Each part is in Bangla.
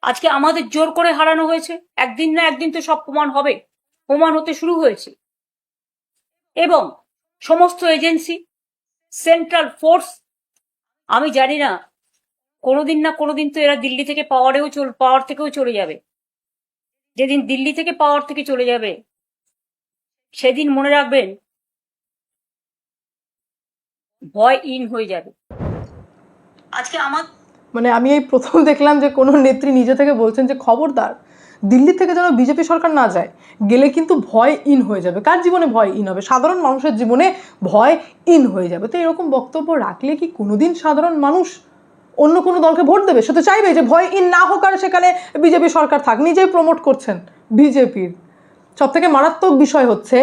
আজকে আমাদের জোর করে হারানো হয়েছে। একদিন না একদিন তো সব প্রমাণ হবে, প্রমাণ হতে শুরু হয়েছে। এবং সমস্ত এজেন্সি, সেন্ট্রাল ফোর্স, আমি জানি না কোনোদিন না কোনোদিন তো এরা দিল্লি থেকে পাওয়ার থেকেও চলে যাবে। যেদিন দিল্লি থেকে পাওয়ার থেকে চলে যাবে সেদিন মনে রাখবেন ভয় ইন হয়ে যাবে। আজকে মানে আমি এই প্রথম দেখলাম যে কোনো নেত্রী নিজে থেকে বলছেন যে খবরদার দিল্লি থেকে যেন বিজেপি সরকার না যায়, গেলে কিন্তু ভয় ইন হয়ে যাবে। কার জীবনে ভয় ইন হবে? সাধারণ মানুষের জীবনে ভয় ইন হয়ে যাবে। তো এরকম বক্তব্য রাখলে কি কোনোদিন সাধারণ মানুষ অন্য কোনো দলকে ভোট দেবে? সে তো চাইবে যে ভয় ইন না হোক আর সেখানে বিজেপি সরকার থাক। নিজেই প্রমোট করছেন বিজেপির। সব থেকে মারাত্মক বিষয় হচ্ছে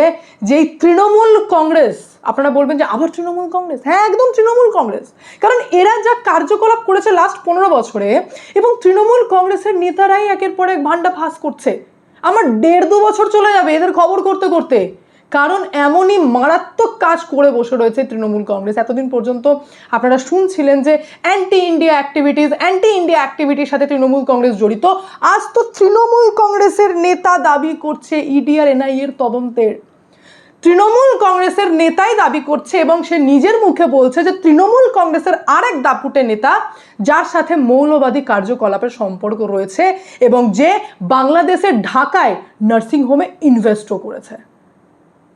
যে এই তৃণমূল কংগ্রেস, আপনারা বলবেন যে আবার তৃণমূল কংগ্রেস, হ্যাঁ একদম তৃণমূল কংগ্রেস। কারণ এরা যা কার্যকলাপ করেছে লাস্ট 15 বছরে, এবং তৃণমূল কংগ্রেসের নেতারাই একের পর এক ভান্ডা ফাঁস করছে। আমার 1.5-2 বছর চলে যাবে এদের খবর করতে করতে, কারণ এমনই মারাত্মক কাজ করে বসে রয়েছে তৃণমূল কংগ্রেস। এতদিন পর্যন্ত আপনারা শুনছিলেন যে অ্যান্টি ইন্ডিয়া অ্যাক্টিভিটির সাথে তৃণমূল কংগ্রেস জড়িত। আজ তো তৃণমূল কংগ্রেসের নেতা দাবি করছে ইডি আর এনআইএর তদন্তের। তৃণমূল কংগ্রেসের নেতাই দাবি করছে এবং সে নিজের মুখে বলছে যে তৃণমূল কংগ্রেসের আরেক দাপুটে নেতা যার সাথে মৌলবাদী কার্যকলাপের সম্পর্ক রয়েছে এবং যে বাংলাদেশের ঢাকায় নার্সিংহোমে ইনভেস্টও করেছে।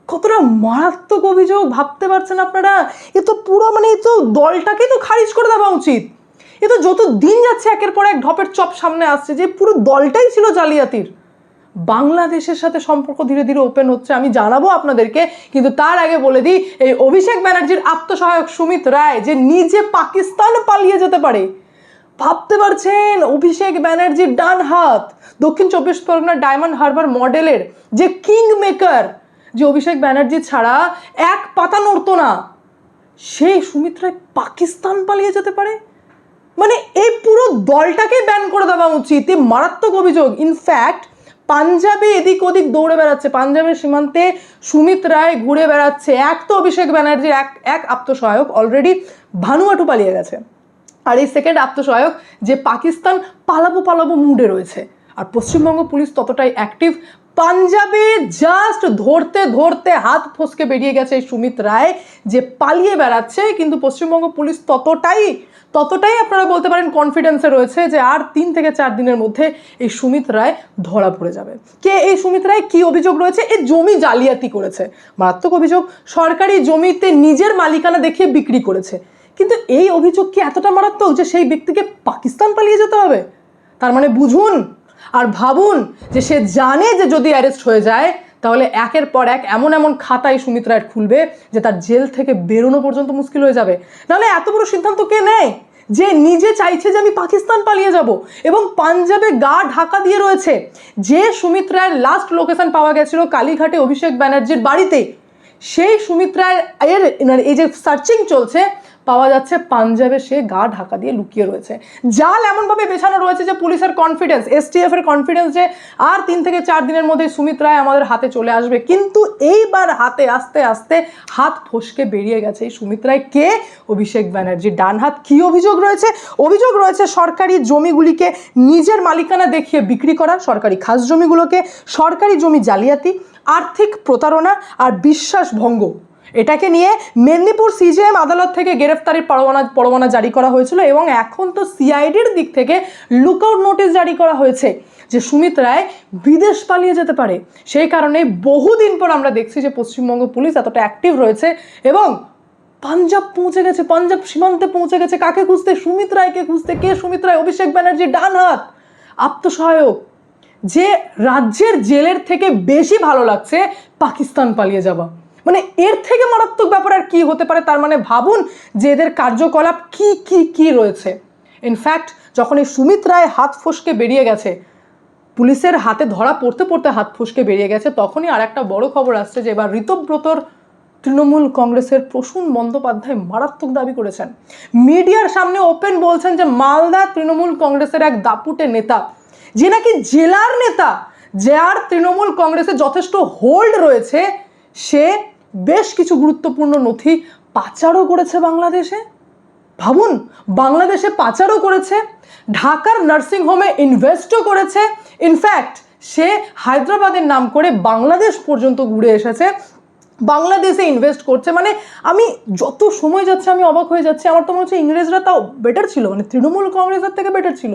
কতটা মারাত্মক অভিযোগ ভাবতে পারছেন আপনারা? এ তো পুরো মানে এই তো দলটাকেই তো খারিজ করে দেওয়া উচিত। এ তো যত দিন যাচ্ছে একের পর এক ঢপের চপ সামনে আসছে যে পুরো দলটাই ছিল জালিয়াতির। বাংলাদেশের সাথে সম্পর্ক ধীরে ধীরে ওপেন হচ্ছে, আমি জানাবো আপনাদেরকে। কিন্তু তার আগে বলে দিই, এই অভিষেক ব্যানার্জির আত্মসহায়ক সুমিত রায় যে নিজে পাকিস্তান পালিয়ে যেতে পারে, ভাবতে পারছেন? অভিষেক ব্যানার্জির ডান হাত, দক্ষিণ 24 পরগনার ডায়মন্ড হারবার মডেলের যে কিং মেকার, যে অভিষেক ব্যানার্জি ছাড়া এক পাতা নড়তো না, সেই সুমিত রায় পাকিস্তান পালিয়ে যেতে পারে। মানে এই পুরো দলটাকে ব্যান করে দেওয়া উচিত। এই মারাত্মক অভিযোগ। ইনফ্যাক্ট পাঞ্জাবে এদিক ওদিক দৌড়ে বেড়াচ্ছে, পাঞ্জাবের সীমান্তে সুমিত রায় ঘুরে বেড়াচ্ছে। এক তো অভিষেক ব্যানার্জির এক আত্মসহায়ক অলরেডি ভানুয়াটু পালিয়ে গেছে, আর এই সেকেন্ড আত্মসহায়ক যে পাকিস্তান পালাবো মুডে রয়েছে। আর পশ্চিমবঙ্গ পুলিশ ততটাই অ্যাক্টিভ। পাঞ্জাবে জাস্ট ধরতে ধরতে হাত ফসকে বেরিয়ে গেছে এই সুমিত রায় যে পালিয়ে বেড়াচ্ছে, কিন্তু পশ্চিমবঙ্গ পুলিশ ততটাই আপনারা বলতে পারেন কনফিডেন্সে রয়েছে যে আর 3 থেকে 4 দিনের মধ্যে এই সুমিত রায় ধরা পড়ে যাবে। কে এই সুমিত রায়? কি অভিযোগ রয়েছে? এই জমি জালিয়াতি করেছে, মারাত্মক অভিযোগ। সরকারি জমিতে নিজের মালিকানা দেখিয়ে বিক্রি করেছে। কিন্তু এই অভিযোগ কি এতটা মারাত্মক যে সেই ব্যক্তিকে পাকিস্তান পালিয়ে যেতে হবে? তার মানে বুঝুন আর ভাবুন যে সে জানে যে যদি অ্যারেস্ট হয়ে যায় তাহলে একের পর এক এমন খাতায় সুমিত রায়ের খুলবে যে তার জেল থেকে বেরোনো পর্যন্ত মুশকিল হয়ে যাবে। নাহলে এত বড় সিদ্ধান্ত কে নেয় যে নিজে চাইছে যে আমি পাকিস্তান পালিয়ে যাব এবং পাঞ্জাবে গা ঢাকা দিয়ে রয়েছে? যে সুমিত রায়ের লাস্ট লোকেশন পাওয়া গেছিল কালীঘাটে অভিষেক ব্যানার্জির বাড়িতে, সেই সুমিত রায়ের এই যে সার্চিং চলছে, পাওয়া যাচ্ছে পাঞ্জাবে সে গা ঢাকা দিয়ে লুকিয়ে রয়েছে। জাল এমনভাবে বেছানো রয়েছে যে পুলিশের কনফিডেন্স, এসটিএফ এর কনফিডেন্স যে আর 3 থেকে 4 দিনের মধ্যে সুমিত রায় আমাদের হাতে চলে আসবে। কিন্তু এইবার হাতে আস্তে আস্তে হাত ফসকে বেরিয়ে গেছে এই সুমিত রায়। কে? অভিষেক ব্যানার্জির ডান হাত। কি অভিযোগ রয়েছে? অভিযোগ রয়েছে সরকারি জমিগুলিকে নিজের মালিকানা দেখিয়ে বিক্রি করা, সরকারি খাস জমিগুলোকে, সরকারি জমি জালিয়াতি, আর্থিক প্রতারণা আর বিশ্বাস ভঙ্গ। এটাকে নিয়ে মেদিনীপুর সিজিএম আদালত থেকে গ্রেফতারির পরোয়ানা জারি করা হয়েছিল এবং এখন তো সিআইডির দিক থেকে লুকআউট নোটিশ জারি করা হয়েছে যে সুমিত রায় বিদেশ পালিয়ে যেতে পারে। সেই কারণে বহুদিন পর আমরা দেখছি যে পশ্চিমবঙ্গ পুলিশ এতটা অ্যাক্টিভ রয়েছে এবং পাঞ্জাব পৌঁছে গেছে, পাঞ্জাব সীমান্তে পৌঁছে গেছে। কাকে খুঁজতে? সুমিত রায়কে খুঁজতে। কে সুমিত রায়? অভিষেক ব্যানার্জির ডান হাত, আত্মসহায়ক, যে রাজ্যের জেলের থেকে বেশি ভালো লাগছে পাকিস্তান পালিয়ে যাওয়া। মানে এর থেকে মারাত্মক ব্যাপার আর কি হতে পারে? তার মানে ভাবুন যে এদের কার্যকলাপ কি রয়েছে। ইনফ্যাক্ট যখন এই সুমিত রায় হাত ফসকে বেরিয়ে গেছে, পুলিশের হাতে ধরা পড়তে পড়তে হাত ফসকে বেরিয়ে গেছে, তখনই আর একটা বড় খবর আসছে যে এবার ঋতব্রতর তৃণমূল কংগ্রেসের প্রসূন বন্দ্যোপাধ্যায় মারাত্মক দাবি করেছেন। মিডিয়ার সামনে ওপেন বলছেন যে মালদা তৃণমূল কংগ্রেসের এক দাপুটে নেতা, যে নাকি জেলার নেতা, যার তৃণমূল কংগ্রেসে যথেষ্ট হোল্ড রয়েছে, সে বেশ কিছু গুরুত্বপূর্ণ নথি পাচারও করেছে বাংলাদেশে। ভাবুন, বাংলাদেশে পাচারও করেছে, ঢাকার নার্সিংহোমে ইনভেস্টও করেছে, ইনফ্যাক্ট সে হায়দ্রাবাদের নাম করে বাংলাদেশ পর্যন্ত ঘুরে এসেছে, বাংলাদেশে ইনভেস্ট করছে। মানে আমি যত সময় যাচ্ছে আমি অবাক হয়ে যাচ্ছি। আমার তো মনে হচ্ছে ইংরেজরা তাও বেটার ছিল, মানে তৃণমূল কংগ্রেসের থেকে বেটার ছিল।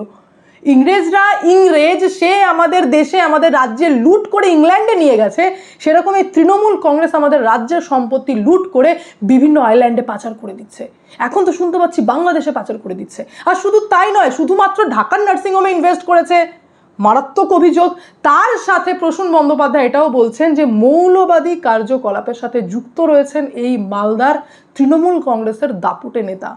ইংরেজ সে আমাদের দেশে আমাদের রাজ্যে লুট করে ইংল্যান্ডে নিয়ে গেছে, সেরকম এই তৃণমূল কংগ্রেস আমাদের রাজ্যের সম্পত্তি লুট করে বিভিন্ন আইল্যান্ডে পাচার করে দিচ্ছে। এখন তো শুনতে পাচ্ছি বাংলাদেশে পাচার করে দিচ্ছে। আর শুধু তাই নয়, শুধুমাত্র ঢাকার নার্সিংহোমে ইনভেস্ট করেছে, মারাত্মক অভিযোগ। তার সাথে প্রসূন বন্দ্যোপাধ্যায় এটাও বলছেন যে মৌলবাদী কার্যকলাপের সাথে যুক্ত রয়েছেন এই মালদার তৃণমূল কংগ্রেসের দাপুটে নেতা।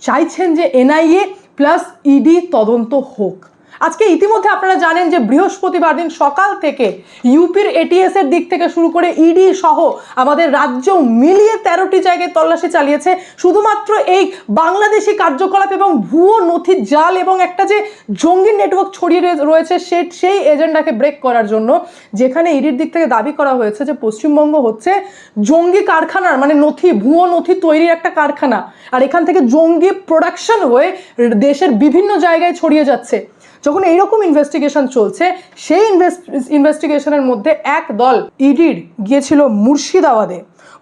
চাইছেন যে এনআইএ প্লাস ইডি তদন্ত হোক। আজকে ইতিমধ্যে আপনারা জানেন যে বৃহস্পতিবার দিন সকাল থেকে ইউপির এটিএস এর দিক থেকে শুরু করে ইডি সহ আমাদের রাজ্য মিলিয়ে 13টি জায়গায় তল্লাশি চালিয়েছে শুধুমাত্র এই বাংলাদেশি কার্যকলাপ এবং ভুয়ো নথির জাল এবং একটা যে জঙ্গি নেটওয়ার্ক ছড়িয়ে রয়েছে সেই এজেন্ডাকে ব্রেক করার জন্য। যেখানে ইডির দিক থেকে দাবি করা হয়েছে যে পশ্চিমবঙ্গ হচ্ছে জঙ্গি কারখানার, মানে ভুয়ো নথি তৈরির একটা কারখানা, আর এখান থেকে জঙ্গি প্রোডাকশন হয়ে দেশের বিভিন্ন জায়গায় ছড়িয়ে যাচ্ছে। যখন এইরকম ইনভেস্টিগেশন চলছে, সেই ইনভেস্টিগেশনের মধ্যে এক দল ইডির গিয়েছিল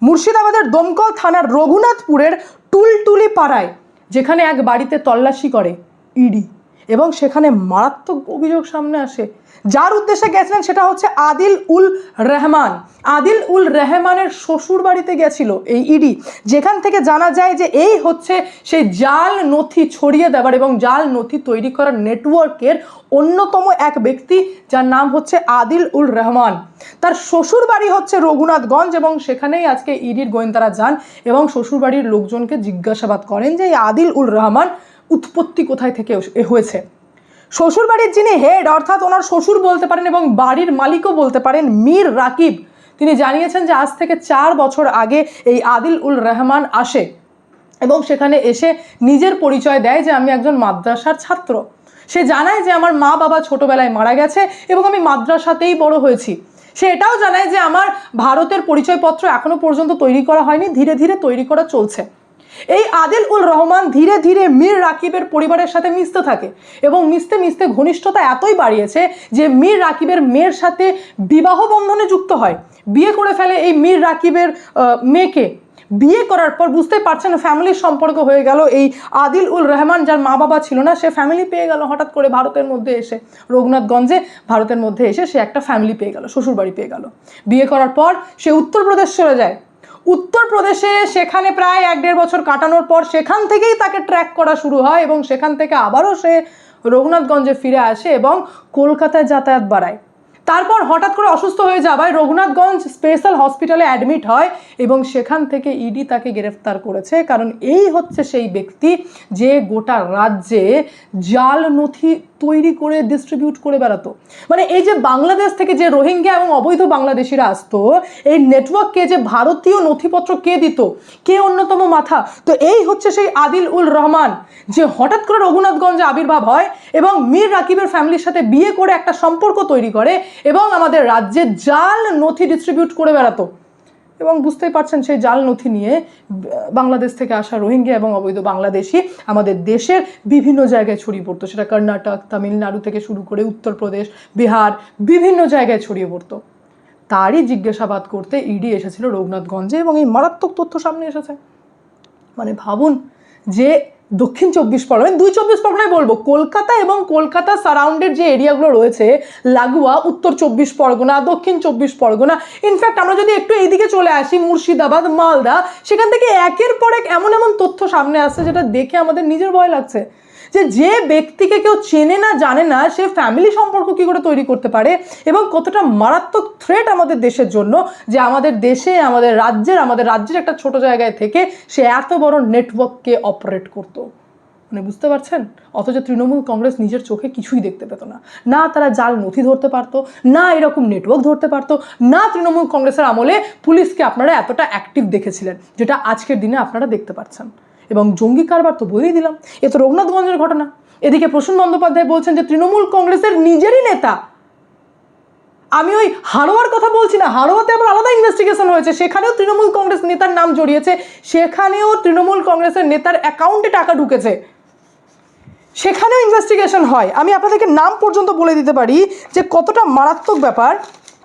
মুর্শিদাবাদের দমকল থানার রঘুনাথপুরের টুলটুলি পাড়ায়, যেখানে এক বাড়িতে তল্লাশি করে ইডি, এবং সেখানে মারাত্মক অভিযোগ সামনে আসে। যার উদ্দেশ্যে গেছিলেন সেটা হচ্ছে আদিল উল রহমানের শ্বশুর বাড়িতে গেছিল এই ইডি, যেখান থেকে জানা যায় যে এই হচ্ছে সেই জাল নথি ছড়িয়ে দেওয়ার এবং জাল নথি তৈরি করার নেটওয়ার্কের অন্যতম এক ব্যক্তি, যার নাম হচ্ছে আদিল উল রহমান। তার শ্বশুর বাড়ি হচ্ছে রঘুনাথগঞ্জ, এবং সেখানেই আজকে ইডির গোয়েন্দারা যান এবং শ্বশুর বাড়ির লোকজনকে জিজ্ঞাসাবাদ করেন যে এই আদিল উল রহমান উৎপত্তি কোথায় থেকে হয়েছে। শ্বশুরবাড়ির যিনি হেড, অর্থাৎ ওনার শ্বশুর বলতে পারেন এবং বাড়ির মালিকও বলতে পারেন, মীর রাকিব, তিনি জানিয়েছেন যে আজ থেকে 4 বছর আগে এই আদিল উল রহমান আসে এবং সেখানে এসে নিজের পরিচয় দেয় যে আমি একজন মাদ্রাসার ছাত্র। সে জানায় যে আমার মা বাবা ছোটবেলায় মারা গেছে এবং আমি মাদ্রাসাতেই বড় হয়েছি। সে এটাও জানায় যে আমার ভারতের পরিচয়পত্র এখনো পর্যন্ত তৈরি করা হয়নি, ধীরে ধীরে তৈরি করা চলছে। এই আদিল উল রহমান ধীরে ধীরে মীর রাকিবের পরিবারের সাথে মিশতে থাকে এবং মিশতে মিশতে ঘনিষ্ঠতা এতই বাড়িয়েছে যে মীর রাকিবের মেয়ের সাথে বিবাহ বন্ধনে যুক্ত হয়, বিয়ে করে ফেলে এই মীর রাকিবের মেয়েকে। বিয়ে করার পর বুঝতে পারছেন ফ্যামিলির সম্পর্ক হয়ে গেল। এই আদিল উল রহমান, যার মা বাবা ছিল না, সে ফ্যামিলি পেয়ে গেল হঠাৎ করে ভারতের মধ্যে এসে, রঘুনাথগঞ্জে ভারতের মধ্যে এসে সে একটা ফ্যামিলি পেয়ে গেল, শ্বশুরবাড়ি পেয়ে গেল। বিয়ে করার পর সে উত্তরপ্রদেশ চলে যায়। উত্তরপ্রদেশে সেখানে প্রায় 1-1.5 বছর কাটানোর পর সেখান থেকেই তাকে ট্র্যাক করা শুরু হয় এবং সেখান থেকে আবারও সে রঘুনাথগঞ্জে ফিরে আসে এবং কলকাতায় যাতায়াত বাড়ায়। তারপর হঠাৎ করে অসুস্থ হয়ে যাওয়ায় রঘুনাথগঞ্জ স্পেশাল হসপিটালে অ্যাডমিট হয় এবং সেখান থেকে ইডি তাকে গ্রেফতার করেছে। কারণ এই হচ্ছে সেই ব্যক্তি যে গোটা রাজ্যে জাল নথি তৈরি করে ডিস্ট্রিবিউট করে বেড়াতো। মানে এই যে বাংলাদেশ থেকে যে রোহিঙ্গা এবং অবৈধ বাংলাদেশিরা আসতো, এই নেটওয়ার্ককে যে ভারতীয় নথিপত্র কে দিত, কে অন্যতম মাথা, তো এই হচ্ছে সেই আদিল উল রহমান, যে হঠাৎ করে রঘুনাথগঞ্জে আবির্ভাব হয় এবং মীর রাকিবের ফ্যামিলির সাথে বিয়ে করে একটা সম্পর্ক তৈরি করে এবং আমাদের রাজ্যে জাল নথি ডিস্ট্রিবিউট করে বেড়াতো। এবং বুঝতেই পারছেন সেই জাল নথি নিয়ে বাংলাদেশ থেকে আসা রোহিঙ্গা এবং অবৈধ বাংলাদেশি আমাদের দেশের বিভিন্ন জায়গায় ছড়িয়ে পড়তো। সেটা কর্ণাটক, তামিলনাড়ু থেকে শুরু করে উত্তরপ্রদেশ, বিহার, বিভিন্ন জায়গায় ছড়িয়ে পড়তো। তারই জিজ্ঞাসাবাদ করতে ইডি এসেছিল রঘুনাথগঞ্জে এবং এই মারাত্মক তথ্য সামনে এসেছে। মানে ভাবুন যে দক্ষিণ 24 পরগনা, 2 পরগনায় বলবো, কলকাতা এবং কলকাতা সারাউন্ডের যে এরিয়াগুলো রয়েছে লাগোয়া, উত্তর 24 পরগনা, দক্ষিণ 24 পরগনা, ইনফ্যাক্ট আমরা যদি একটু এইদিকে চলে আসি মুর্শিদাবাদ, মালদা, সেখান থেকে একের পর এক এমন এমন তথ্য সামনে আসছে যেটা দেখে আমাদের নিজের ভয় লাগছে যে ব্যক্তিকে কেউ চেনে না, জানে না, সে ফ্যামিলি সম্পর্ক কি করে তৈরি করতে পারে এবং কতটা মারাত্মক থ্রেট আমাদের দেশের জন্য, যে আমাদের দেশে আমাদের রাজ্যের একটা ছোট জায়গায় থেকে সে এত বড় নেটওয়ার্ককে অপারেট করতো। মানে বুঝতে পারছেন? অথচ তৃণমূল কংগ্রেস নিজের চোখে কিছুই দেখতে পেত না। না তারা জাল নথি ধরতে পারতো, না এরকম নেটওয়ার্ক ধরতে পারতো, না তৃণমূল কংগ্রেসের আমলে পুলিশকে আপনারা এতটা অ্যাক্টিভ দেখেছিলেন যেটা আজকের দিনে আপনারা দেখতে পাচ্ছেন। এবং জঙ্গি কারবার তো বলেই দিলাম, এ তো রঘুনাথগঞ্জের ঘটনা। এদিকে প্রসূন বন্দ্যোপাধ্যায় বলছেন যে তৃণমূল কংগ্রেসের নিজেরই নেতা আমি ওই হারোয়ার কথা বলছি না, হারোয়াতে আবার আলাদা ইনভেস্টিগেশন হয়েছে, সেখানেও তৃণমূল কংগ্রেস নেতার নাম জড়িয়েছে, সেখানেও তৃণমূল কংগ্রেসের নেতার অ্যাকাউন্টে টাকা ঢুকেছে, সেখানেও ইনভেস্টিগেশন হয়। আমি আপনাদেরকে নাম পর্যন্ত বলে দিতে পারি যে কতটা মারাত্মক ব্যাপার।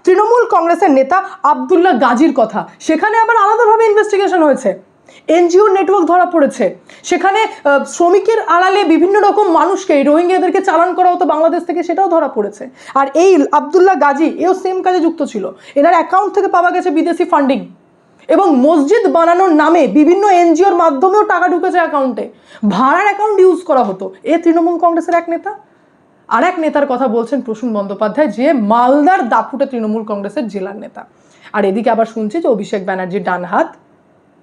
তৃণমূল কংগ্রেসের নেতা আব্দুল্লাহ গাজীর কথা, সেখানে আবার আলাদাভাবে ইনভেস্টিগেশন হয়েছে, এনজিও নেটওয়ার্ক ধরা পড়েছে, সেখানে শ্রমিকের আড়ালে বিভিন্ন রকম মানুষকে, রোহিঙ্গাদেরকে চালান করা হতো বাংলাদেশ থেকে, সেটাও ধরা পড়েছে। আর এই আব্দুল্লাহ গাজী এও সেম কাজে যুক্ত ছিল, এনার অ্যাকাউন্ট থেকে পাওয়া গেছে বিদেশি ফান্ডিং, এবং মসজিদ বানানোর নামে বিভিন্ন এনজিওর মাধ্যমেও টাকা ঢুকেছে অ্যাকাউন্টে, ভাড়ার অ্যাকাউন্ট ইউজ করা হতো। এ তৃণমূল কংগ্রেসের এক নেতা। আর এক নেতার কথা বলছেন প্রসূন বন্দ্যোপাধ্যায়, যে মালদার দাপুটে তৃণমূল কংগ্রেসের জেলার নেতা। আর এদিকে আবার শুনছি যে অভিষেক ব্যানার্জির ডান হাত,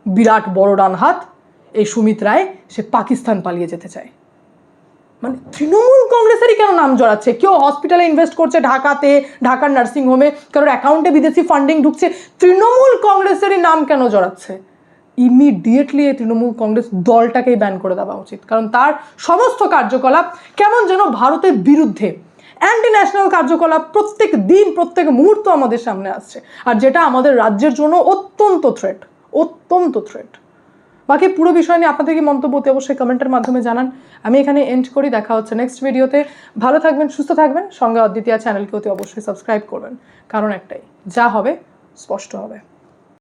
বিরাট বড় ডান হাত, এই সুমিত রায়, সে পাকিস্তান পালিয়ে যেতে চায়। মানে তৃণমূল কংগ্রেসেরই কেন নাম জড়াচ্ছে? কেউ হসপিটালে ইনভেস্ট করছে ঢাকাতে, ঢাকার নার্সিংহোমে, কারোর অ্যাকাউন্টে বিদেশি ফান্ডিং ঢুকছে, তৃণমূল কংগ্রেসেরই নাম কেন জড়াচ্ছে? ইমিডিয়েটলি এই তৃণমূল কংগ্রেস দলটাকেই ব্যান করে দেওয়া উচিত, কারণ তার সমস্ত কার্যকলাপ কেমন যেন ভারতের বিরুদ্ধে, অ্যান্টি ন্যাশনাল কার্যকলাপ প্রত্যেক দিন প্রত্যেক মুহূর্ত আমাদের সামনে আসছে, আর যেটা আমাদের রাজ্যের জন্য অত্যন্ত থ্রেট, অত্যন্ত থ্রেট। বাকি পুরো বিষয় নিয়ে আপনাদের কি মন্তব্য অতি অবশ্যই কমেন্টের মাধ্যমে জানান। আমি এখানে এন্ড করি, দেখা হচ্ছে নেক্সট ভিডিওতে। ভালো থাকবেন, সুস্থ থাকবেন, সঙ্গে অদ্বিতীয়া চ্যানেলকে অতি অবশ্যই সাবস্ক্রাইব করবেন, কারণ একটাই, যা হবে স্পষ্ট হবে।